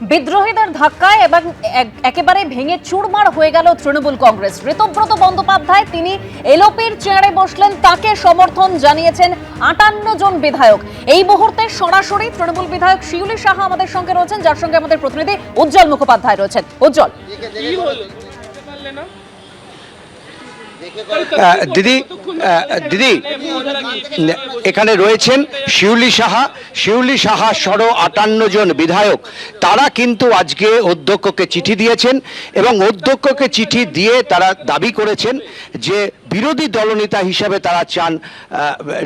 বিদ্রোহীদের ধাক্কায় এবং একেবারে ভেঙে চুরমার হয়ে গেল তৃণমূল কংগ্রেস। ঋতব্রত বন্দ্যোপাধ্যায় তিনি এলওপির চেয়ারে বসলেন, তাকে সমর্থন জানিয়েছেন 58 জন বিধায়ক। এই মুহূর্তে সরাসরি তৃণমূল বিধায়ক শিউলি সাহা আমাদের সঙ্গে রয়েছেন, যার সঙ্গে আমাদের প্রতিনিধি উজ্জ্বল মুখোপাধ্যায় রয়েছেন। উজ্জ্বল, দিদি দিদি এখানে রয়েছেন শিউলি সাহা সহ 58 জন বিধায়ক। তারা কিন্তু আজকে অধ্যক্ষকে চিঠি দিয়েছেন এবং অধ্যক্ষকে চিঠি দিয়ে তারা দাবি করেছেন যে বিরোধী দলনেতা হিসেবে তারা চান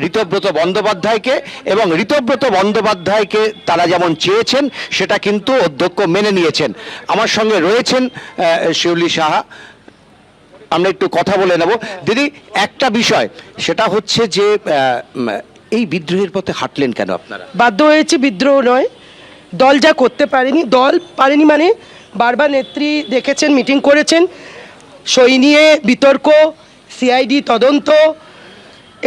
ঋতব্রত বন্দ্যোপাধ্যায়কে, এবং ঋতব্রত বন্দ্যোপাধ্যায়কে তারা যেমন চেয়েছেন সেটা কিন্তু অধ্যক্ষ মেনে নিয়েছেন। আমার সঙ্গে রয়েছেন শিউলি সাহা, আমরা একটু কথা বলে নেব। দিদি, একটা বিষয় সেটা হচ্ছে যে এই বিদ্রোহের পথে হাঁটলেন কেন আপনারা? বাধ্য হয়েছে, বিদ্রোহ নয়। দল যা করতে পারেনি মানে বারবার নেত্রী দেখেছেন, মিটিং করেছেন, সই নিয়ে বিতর্ক, সিআইডি তদন্ত,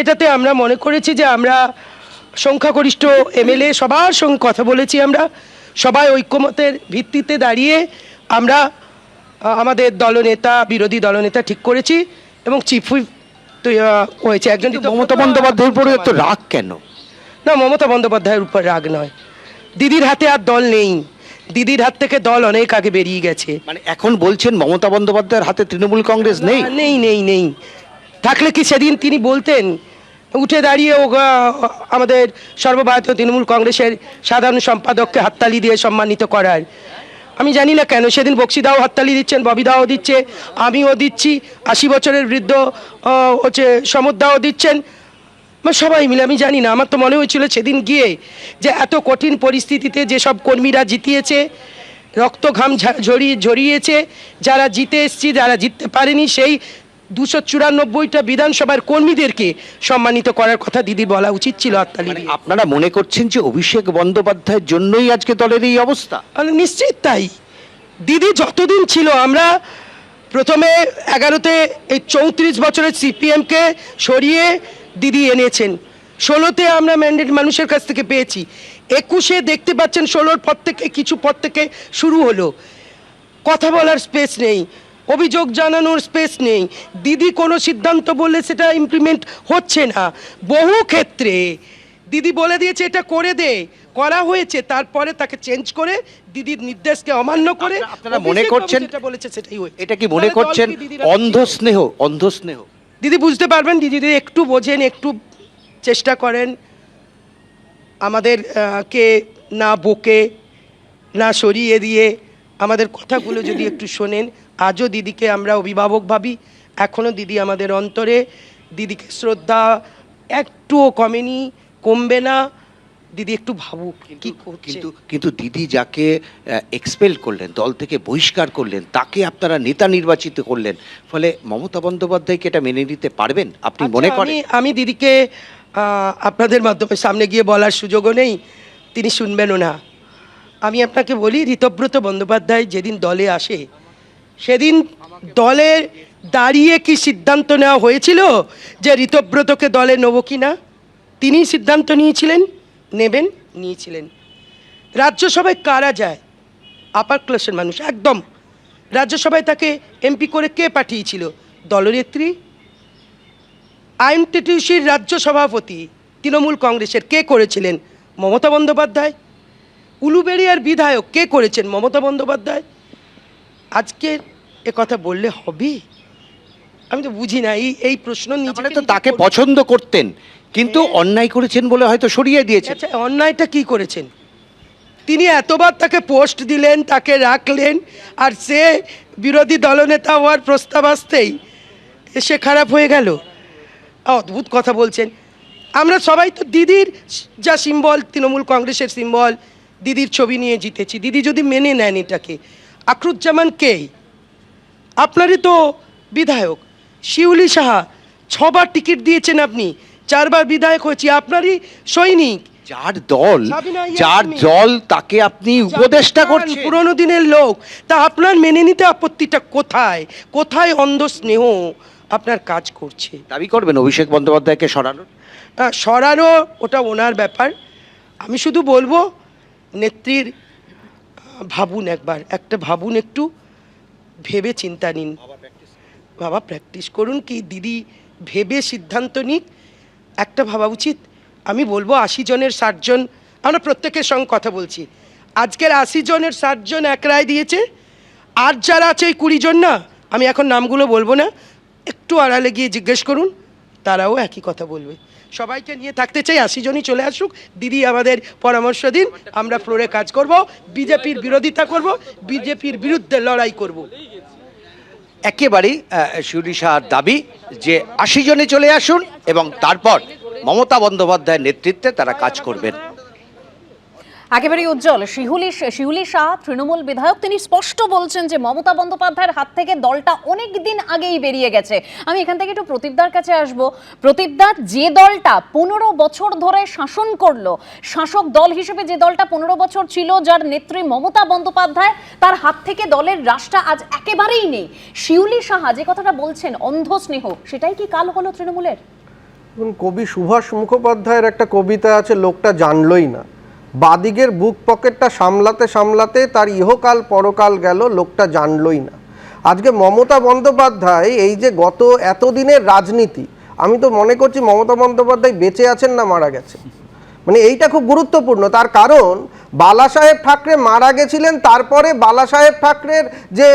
এটাতে আমরা মনে করেছি যে আমরা সংখ্যাগরিষ্ঠ এমএলএ সবার সঙ্গে কথা বলেছি, আমরা সবাই ঐক্যমতের ভিত্তিতে দাঁড়িয়ে আমরা আমাদের দলনেতা বিরোধী দলনেতা ঠিক করেছি এবং চিফ হুইপ হয়েছে একজন। মমতা বন্দ্যোপাধ্যায়ের উপরে এত রাগ কেন? না, মমতা বন্দ্যোপাধ্যায়ের উপর রাগ নয়, দিদির হাতে আর দল নেই, দিদির হাত থেকে দল অনেক আগে বেরিয়ে গেছে। মানে এখন বলছেন মমতা বন্দ্যোপাধ্যায়ের হাতে তৃণমূল কংগ্রেস নেই? নেই নেই নেই থাকলে কি সেদিন তিনি বলতেন উঠে দাঁড়িয়ে আমাদের সর্বভারতীয় তৃণমূল কংগ্রেসের সাধারণ সম্পাদককে হাততালি দিয়ে সম্মানিত করার? আমি জানি না কেন সেদিন বক্সিদাও হাততালি দিচ্ছেন, ববিদাও দিচ্ছে, আমিও দিচ্ছি, 80 বছরের বৃদ্ধ হচ্ছে সমুদ্রাও দিচ্ছেন, সবাই মিলে। আমি জানি না, আমার তো মনে হয়েছিল সেদিন গিয়ে যে এত কঠিন পরিস্থিতিতে যেসব কর্মীরা জিতিয়েছে, রক্ত ঘাম ঝরিয়েছে, যারা জিতে এসছি, যারা জিততে পারেনি, সেই 294টা বিধানসভার কর্মীদেরকে সম্মানিত করার কথা দিদি বলা উচিত ছিল হাততালি দিয়ে। আপনারা মনে করছেন যে অভিষেক বন্দ্যোপাধ্যায়ের জন্যই আজকে দলের এই অবস্থা? নিশ্চিত তাই। দিদি যতদিন ছিল, আমরা প্রথমে 11তে এই 34 বছরের সিপিএমকে সরিয়ে দিদি এনেছেন, 16তে আমরা ম্যান্ডেট মানুষের কাছ থেকে পেয়েছি, 21-এ দেখতে পাচ্ছেন 16-র পর থেকে কিছু পর থেকে শুরু হলো, কথা বলার স্পেস নেই, অভিযোগ জানানোর স্পেস নেই, দিদি কোনো সিদ্ধান্ত বললে সেটা ইমপ্লিমেন্ট হচ্ছে না। বহু ক্ষেত্রে দিদি বলে দিয়েছে এটা করে দে, করা হয়েছে, তারপরে তাকে চেঞ্জ করে দিদির নির্দেশকে অমান্য করে আপনারা মনে করছেন যেটা বলেছে সেটাই হয়েছে। এটা কি মনে করছেন অন্ধস্নেহ? দিদি বুঝতে পারবেন, দিদি যদি একটু বোঝেন, একটু চেষ্টা করেন আমাদের কে না বকে না সরিয়ে দিয়ে আমাদের কথাগুলো যদি একটু শোনেন। আজও দিদিকে আমরা অভিভাবক ভাবি, এখনও দিদি আমাদের অন্তরে, দিদিকে শ্রদ্ধা একটুও কমবে না। দিদি একটু ভাবুক কি করছে। কিন্তু দিদি যাকে এক্সপেল করলেন, দল থেকে বহিষ্কার করলেন, তাকে আপনারা নেতা নির্বাচিত করলেন, ফলে মমতা বন্দ্যোপাধ্যায়কে এটা মেনে নিতে পারবেন আপনি মনে করেন? আমি দিদিকে আপনাদের মাধ্যমে সামনে গিয়ে বলার সুযোগও নেই, তিনি শুনবেনও না। আমি আপনাকে বলি, ঋতব্রত বন্দ্যোপাধ্যায় যেদিন দলে আসে সেদিন দলের দাঁড়িয়ে কি সিদ্ধান্ত নেওয়া হয়েছিল যে ঋতব্রতকে দলে নেব কি না? তিনি সিদ্ধান্ত নিয়েছিলেন। রাজ্যসভায় কারা যায়? আপার ক্লাসের মানুষ একদম। রাজ্যসভায় তাকে এমপি করে কে পাঠিয়েছিল? দলনেত্রী। আইএনটিটিউসির রাজ্য সভাপতি তৃণমূল কংগ্রেসের কে করেছিলেন? মমতা বন্দ্যোপাধ্যায়। উলুবেড়িয়ার বিধায়ক কে করেছেন? মমতা বন্দ্যোপাধ্যায়। আজকে কথা বললে হবে? আমি তো বুঝি না এই প্রশ্ন মানে তো তাকে পছন্দ করতেন, কিন্তু অন্যায় করেছেন বলে হয়তো সরিয়ে দিয়েছেন। আচ্ছা, অন্যায়টা কি করেছেন? তিনি এতবার তাকে পোস্ট দিলেন, তাকে রাখলেন, আর সে বিরোধী দলনেতা হওয়ার প্রস্তাব আসতেই সে খারাপ হয়ে গেল। অদ্ভুত কথা বলছেন। আমরা সবাই তো দিদির যা সিম্বল, তৃণমূল কংগ্রেসের সিম্বল, দিদির ছবি নিয়ে জিতেছি। দিদি যদি মেনে নেন এটাকে, আখরুজ্জামান কে? আপনারই তো বিধায়ক। শিউলি সাহা 6বার টিকিট দিয়েছেন আপনি, 4বার বিধায়ক হয়েছি, আপনারই সৈনিক। যার দল তাকে আপনি উপদেষ্টা করছেন, পুরনো দিনের লোক, তা আপনার মেনে নিতে আপত্তিটা কোথায়? কোথায় অন্ধ স্নেহ আপনার কাজ করছে? দাবি করবেন অভিষেক বন্দ্যোপাধ্যায়কে সরানো ওটা ওনার ব্যাপার। আমি শুধু বলবো নেত্রীর ভাবুন একবার, ভাবুন, একটু ভেবে চিন্তা নিন বাবা, প্র্যাকটিস করুন, কি দিদি ভেবে সিদ্ধান্ত নিক, একটা ভাবা উচিত। আমি বলবো 80 জনের 60 জন, আমরা প্রত্যেকের সঙ্গে কথা বলছি, আজকের 80 জনের 60 জন এক রায় দিয়েছে, আর যারা আছে এই 20 জন না, আমি এখন নামগুলো বলবো না, একটু আড়ালে গিয়ে জিজ্ঞেস করুন, তারাও একই কথা বলবে। সবাইকে নিয়ে থাকতে চাই, 80 জনই চলে আসুক, দিদি আমাদের পরামর্শ দিন, আমরা ফ্লোরে কাজ করব, বিজেপির বিরোধিতা করব, বিজেপির বিরুদ্ধে লড়াই করব। একেবারেই শিউলি সাহার দাবি যে 80 জনে চলে আসুন এবং তারপর মমতা বন্দ্যোপাধ্যায়ের নেতৃত্বে তারা কাজ করবেন। একেবারেই উজ্জ্বল শিউলি শাহ তৃণমূল বিধায়ক, তিনি স্পষ্ট বলছেন যে মমতা বন্দ্যোপাধ্যায়ের হাত থেকে দলটা অনেক দিন আগেই বেরিয়ে গেছে। আমি এখান থেকে একটু প্রদীপদার কাছে আসবো। প্রদীপদা, যে দলটা 15 বছর ধরে শাসন করলো, শাসক দল হিসেবে যে দলটা 15 বছর ছিল, যার নেত্রী মমতা বন্দ্যোপাধ্যায়, তার হাত থেকে দলের রাশটা আজ একেবারেই নেই। শিউলি সাহা যে কথাটা বলছেন অন্ধ স্নেহ, সেটাই কি কাল হলো তৃণমূলের? কবি সুভাষ মুখোপাধ্যায়ের একটা কবিতা আছে, লোকটা জানলই না, বাদিকের বুক পকেটটা সামলাতে সামলাতে তার ইহকাল পরকাল গেল, লোকটা জানলই না। আজকে মমতা বন্দ্যোপাধ্যায় এই যে গত এতদিনের রাজনীতি, আমি তো মনে করছি মমতা বন্দ্যোপাধ্যায় বেঁচে আছেন না মারা গেছেন, মানে এইটা খুব গুরুত্বপূর্ণ। তার কারণ বালাসাহেব ঠাকরে মারা গেছিলেন, তারপরে বালাসাহেব ঠাকরের যে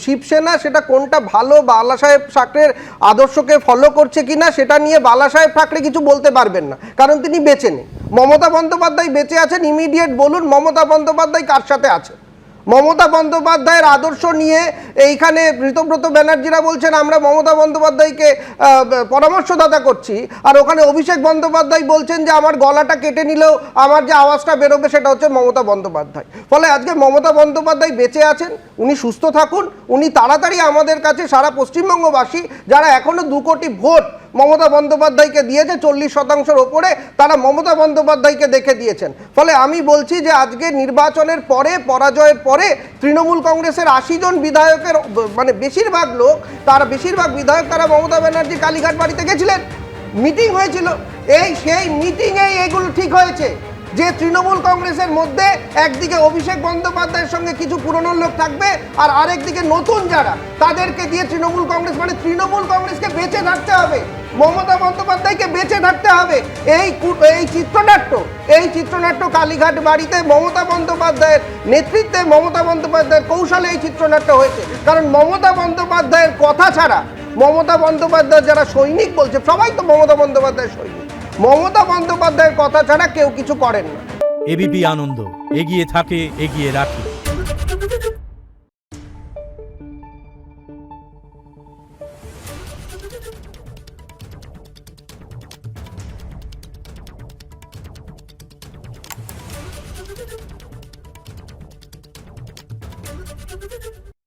শিবসেনা, সেটা কোনটা ভালো, বালাসাহেব ঠাকরের আদর্শকে ফলো করছে কিনা, সেটা নিয়ে বালাসাহেব ঠাকরে কিছু বলতে পারবেন না, কারণ তিনি বেঁচে নেই। মমতা বন্দ্যোপাধ্যায় বেঁচে আছেন, ইমিডিয়েট বলুন মমতা বন্দ্যোপাধ্যায় কার সাথে আছে। মমতা বন্দ্যোপাধ্যায়ের আদর্শ নিয়ে এইখানে ঋতব্রত ব্যানার্জিরা বলছেন আমরা মমতা বন্দ্যোপাধ্যায়কে পরামর্শদাতা করছি, আর ওখানে অভিষেক বন্দ্যোপাধ্যায় বলছেন যে আমার গলাটা কেটে নিলেও আমার যে আওয়াজটা বেরোবে সেটা হচ্ছে মমতা বন্দ্যোপাধ্যায়। ফলে আজকে মমতা বন্দ্যোপাধ্যায় বেঁচে আছেন, উনি সুস্থ থাকুন, উনি তাড়াতাড়ি আমাদের কাছে, সারা পশ্চিমবঙ্গবাসী যারা এখনো 2 কোটি ভোট মমতা বন্দ্যোপাধ্যায়কে দিয়েছে, 40% ওপরে তারা মমতা বন্দ্যোপাধ্যায়কে দেখে দিয়েছেন। ফলে আমি বলছি যে আজকে নির্বাচনের পরে, পরাজয়ের পরে তৃণমূল কংগ্রেসের 80 জন বিধায়কের মানে বেশিরভাগ বিধায়ক তারা মমতা ব্যানার্জি কালীঘাট বাড়িতে গেছিলেন, মিটিং হয়েছিল, সেই মিটিংয়েই এগুলো ঠিক হয়েছে যে তৃণমূল কংগ্রেসের মধ্যে একদিকে অভিষেক বন্দ্যোপাধ্যায়ের সঙ্গে কিছু পুরনো লোক থাকবে, আর আরেকদিকে নতুন যারা, তাদেরকে দিয়ে তৃণমূল কংগ্রেসকে বেঁচে থাকতে হবে, মমতা বন্দ্যোপাধ্যায়কে বেঁচে থাকতে হবে। এই চিত্রনাট্য কালীঘাট বাড়িতে মমতা বন্দ্যোপাধ্যায়ের নেতৃত্বে, মমতা বন্দ্যোপাধ্যায়ের কৌশলে এই চিত্রনাট্য হয়েছে। কারণ মমতা বন্দ্যোপাধ্যায়ের কথা ছাড়া, মমতা বন্দ্যোপাধ্যায় যারা সৈনিক বলছে, সবাই তো মমতা বন্দ্যোপাধ্যায়ের সৈনিক, মমতা বন্দ্যোপাধ্যায়ের কথা ছাড়া কেউ কিছু করেন না। এবিপি আনন্দ, এগিয়ে থাকে, এগিয়ে রাখে।